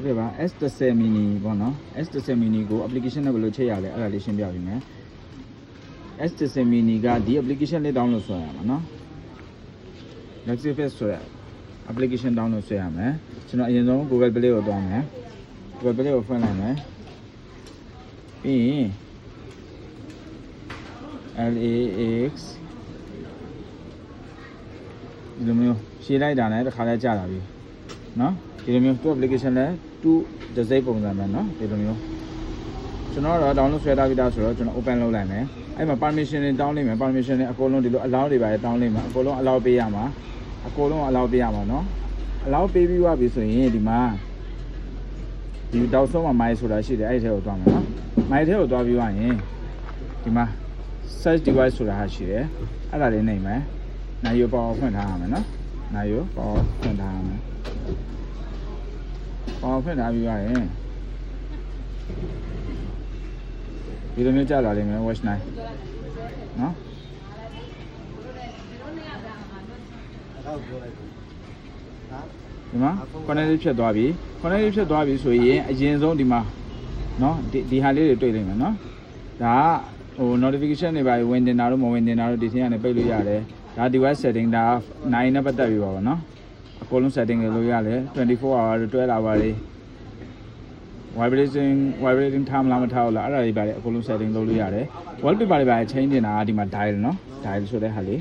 ဒီပါ S10 mini ပေါ့နော် S10 mini ကို application နဲ့ဘယ်လိုချိန်ရလဲအဲ့ဒါလေးရှင်းပြပေးမယ် S10 mini ကဒီ application လေး download ဆွဲရမှာနော် Lexifest ဆိုရ application download ဆွဲရမယ်ကျွန်တော်အရင်ဆုံး Google Play ကိုသွားမယ် Google Play ကိုဖွင့်လိုက်မယ်ပြီးရင် LAX ဒီလိုမျိုးရှင်းလိုက်တာနဲ့တစ်ခါလဲကြာလာပြီနော်ဒီလိုမျိုးသူ application လဲသူတစ်စိတ်ပုံစံပဲเนาะဒီလိုမျိုးကျွန်တော်တော့ download ဆွဲထားပြီးသားဆိုတော့ကျွန်တော် open လုပ်လိုက်မယ်အဲ့မှာ permission တွေတောင်းလိုက်မယ် permission တွေအကုန်လုံးဒီလို allow တွေပါတောင်းလိုက်မှာအကုန်လုံး allow ပေးရမှာအကုန်လုံး allow ပေးရမှာเนาะ allow ပေးပြီးသွားပြီဆိုရင်ဒီမှာဒီတောက်ဆုံးမှာ my ဆိုတာရှိတယ်အဲ့ဒီထဲကိုသွားမှာเนาะ my ထဲကိုသွားပြီးသွားရင်ဒီမှာ search device ဆိုတာဟာရှိတယ်အဲ့ဒါလေးနှိပ်မယ်နိုင်ရပေါ်ဖွင့်ထားရမယ်เนาะနိုင်ရပေါ်ဖွင့်ထားရမယ်ပေါ်ဖွင့်ထားပြီးသွားရင်ဒီလိုမျိုးကြာလာလိမ့်မယ် watch 9နော်ဒီမှာ connect ဖြစ်သွားပြီ connect ဖြစ်သွားပြီဆိုရင်အရင်ဆုံးဒီမှာနော်ဒီဟာလေးတွေတွေ့လိမ့်မယ်နော်ဒါကဟို notification တွေပါဝင်တင်တာတော့မဝင်တင်တာတော့ဒီထင်းကနေပိတ်လို့ရတယ်ဒါ device setting ဒါ9နဲ့ပတ်သက်ပြီးပါပါနော်အကုန်လုံး setting လုပ်ရတယ်24 hour 12 hour တွေvibrating time လာမထားဘူးလားအဲ့ဒါတွေပါတယ်အကုန်လုံး setting လုပ်လို့ရတယ် wallpaper တွေပါတယ် change တင်တာဒီမှာ dial နော် dial ဆိုတဲ့ဟာလေး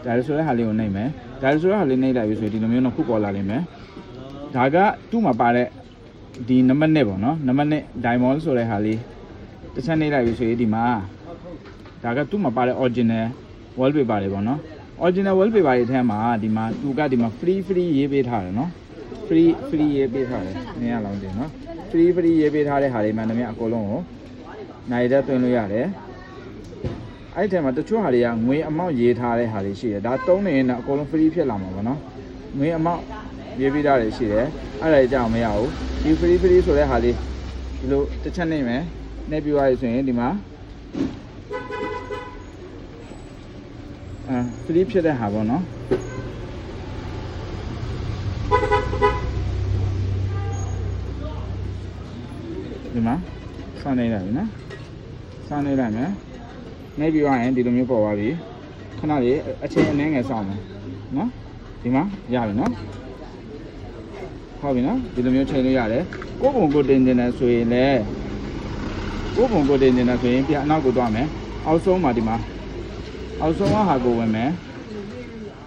dial ဆိုတဲ့ဟာလေးကိုနှိပ်မယ် dial ဆိုတဲ့ဟာလေးနှိပ်လိုက်ပြီဆိုရင်ဒီလိုမျိုးတော့ခုပေါ်လာလိမ့်မယ်ဒါကသူ့မှာပါတဲ့ဒီနံပါတ်နဲ့ပေါ့နော်နံပါတ်နဲ့ diamond ဆိုတဲ့ဟာလေးတစ်ချက်နှိပ်လိုက်ပြီဆိုရင်ဒီမှာဒါကသူ့မှာပါတဲ့ original wallpaper တွေပေါ့နော် original wallpaper တွေထဲမှာဒီမှာသူကဒီမှာ free ရေးပေးထားတယ်နော် free ရေးပေးထားတယ်နည်းရလောင်းတင်နော်free ရေးပေးထားတဲ့ဟာတွေမှန်တယ်များအကုန်လုံးကိုနိုင်တဲ့သွင်းလို့ရတယ်အဲ့ဒီထဲမှာတချို့ဟာတွေကငွေအမောက်ရေးထားတဲ့ဟာတွေရှိတယ်ဒါတုံးနေရင်တော့အကုန်လုံး free ဖြစ်လာမှာပေါ့နော်ငွေအမောက်ရေးပေးထားတယ်ရှိတယ်အဲ့ဒါကြောင့်မရဘူးဒီ free ဆိုတဲ့ဟာလေးဒီလိုတစ်ချက်နှိပ်မယ်နှိပ်ပြီးသွားပြီဆိုရင်ဒီမှာfree ဖြစ်တဲ့ဟာပေါ့နော်ဒီမှာစနေလိုက်ပြီနော်စနေလိုက်မယ်နေပြီးသွားရင်ဒီလိုမျိုးပေါ်သွားပြီခဏလေးအချိန်အနည်းငယ်စောင့်မယ်နော်ဒီမှာရပြီနော်ဟုတ်ပြီနော်ဒီလိုမျိုးချိန်လို့ရတယ်ကိုယ့်ပုံကိုတင်နေတယ်ဆိုရင်လည်းကိုယ့်ပုံကိုတင်နေတယ်ဆိုရင်ပြန်အနောက်ကိုသွားမယ်အောက်ဆုံးမှာဒီမှာအောက်ဆုံးဟာကိုဝင်မယ်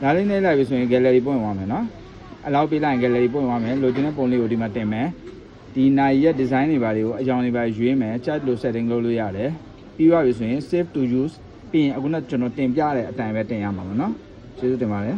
ဒါလေးနေလိုက်ပြီဆိုရင် gallery ပွင့်သွားမယ်နော်အလောက်ပေးလိုက်ရင် gallery ပွင့်သွားမယ်လိုချင်တဲ့ပုံလေးကိုဒီမှာတင်မယ်ဒီနိုင်ရဲ့ design တွေပါတွေကိုအကြောင်းတွေပါရွေးမယ် chat လို့ setting လုပ်လို့ရတယ်ပြီးသွားပြီဆိုရင် save to use ပြီးရင်အခုနကကျွန်တော်တင်ပြတဲ့အတိုင်းပဲတင်ရမှာပါเนาะကျေးဇူးတင်ပါတယ်